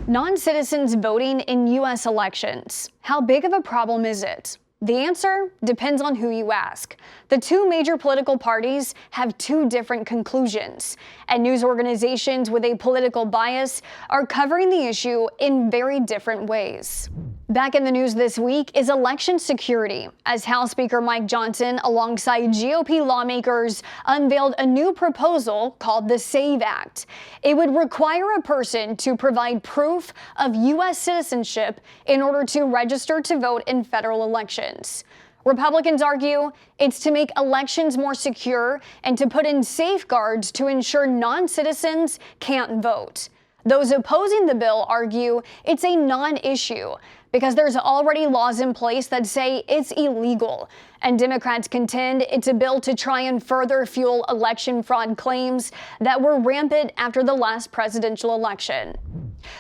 Non-citizens voting in U.S. elections. How big of a problem is it? The answer depends on who you ask. The two major political parties have two different conclusions, and news organizations with a political bias are covering the issue in very different ways. Back in the news this week is election security, as House Speaker Mike Johnson, alongside GOP lawmakers, unveiled a new proposal called the SAVE Act. It would require a person to provide proof of U.S. citizenship in order to register to vote in federal elections. Republicans argue it's to make elections more secure and to put in safeguards to ensure non-citizens can't vote. Those opposing the bill argue it's a non-issue because there's already laws in place that say it's illegal. And Democrats contend it's a bill to try and further fuel election fraud claims that were rampant after the last presidential election.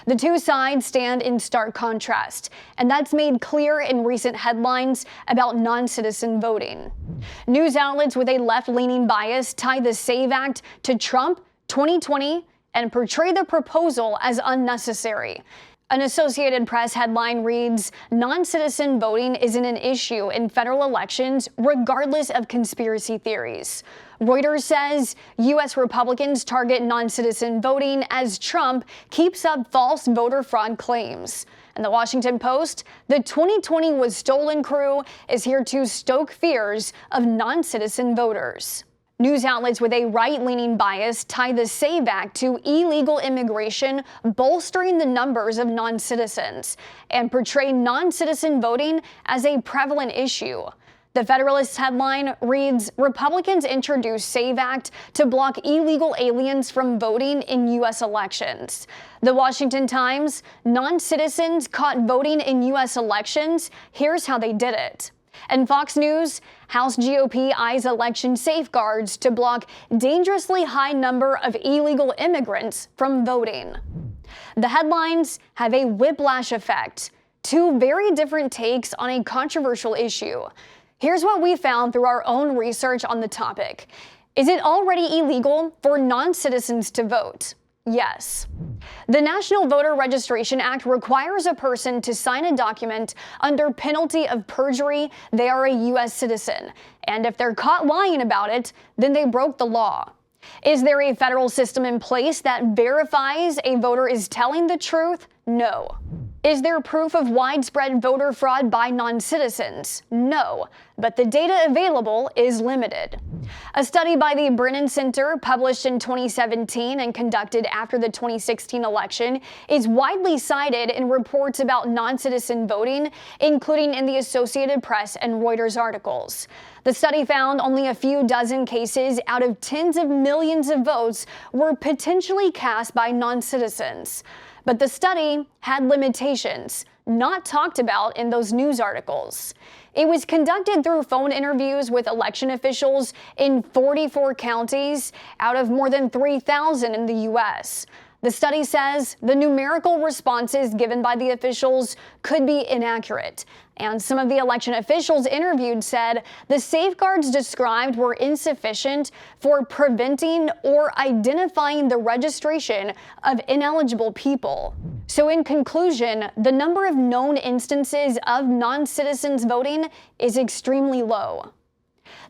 The two sides stand in stark contrast, and that's made clear in recent headlines about non-citizen voting. News outlets with a left-leaning bias tie the SAVE Act to Trump, 2020, and portray the proposal as unnecessary. An Associated Press headline reads, "Non-citizen voting isn't an issue in federal elections regardless of conspiracy theories." Reuters says U.S. Republicans target non-citizen voting as Trump keeps up false voter fraud claims. And the Washington Post, the 2020 was stolen crew is here to stoke fears of non-citizen voters. News outlets with a right-leaning bias tie the SAVE Act to illegal immigration, bolstering the numbers of non-citizens, and portray non-citizen voting as a prevalent issue. The Federalist headline reads, "Republicans introduce SAVE Act to block illegal aliens from voting in U.S. elections." The Washington Times, "Non-citizens caught voting in U.S. elections. Here's how they did it." And Fox News, House GOP eyes election safeguards to block dangerously high number of illegal immigrants from voting. The headlines have a whiplash effect. Two very different takes on a controversial issue. Here's what we found through our own research on the topic. Is it already illegal for non-citizens to vote? Yes. The National Voter Registration Act requires a person to sign a document under penalty of perjury they are a U.S. citizen, and if they're caught lying about it, then they broke the law. Is there a federal system in place that verifies a voter is telling the truth? No. Is there proof of widespread voter fraud by non-citizens? No, but the data available is limited. A study by the Brennan Center, published in 2017 and conducted after the 2016 election, is widely cited in reports about non-citizen voting, including in the Associated Press and Reuters articles. The study found only a few dozen cases out of tens of millions of votes were potentially cast by non-citizens. But the study had limitations, not talked about in those news articles. It was conducted through phone interviews with election officials in 44 counties out of more than 3,000 in the U.S. The study says the numerical responses given by the officials could be inaccurate, and some of the election officials interviewed said the safeguards described were insufficient for preventing or identifying the registration of ineligible people. So in conclusion, the number of known instances of non-citizens voting is extremely low.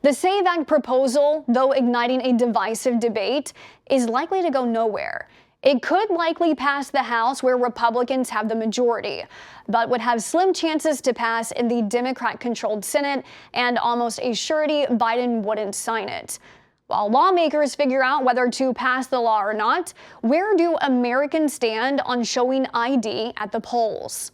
The SAVE Act proposal, though igniting a divisive debate, is likely to go nowhere. It could likely pass the House, where Republicans have the majority, but would have slim chances to pass in the Democrat-controlled Senate, and almost a surety Biden wouldn't sign it. While lawmakers figure out whether to pass the law or not, where do Americans stand on showing ID at the polls?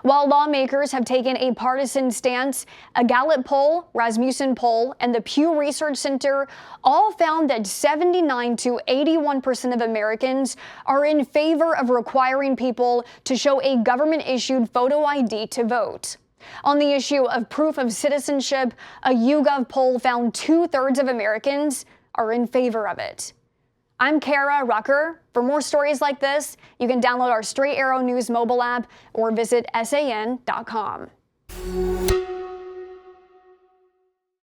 While lawmakers have taken a partisan stance, a Gallup poll, Rasmussen poll, and the Pew Research Center all found that 79 to 81% of Americans are in favor of requiring people to show a government-issued photo ID to vote. On the issue of proof of citizenship, a YouGov poll found 2/3 of Americans are in favor of it. I'm Kara Rucker. For more stories like this, you can download our Straight Arrow News mobile app or visit san.com.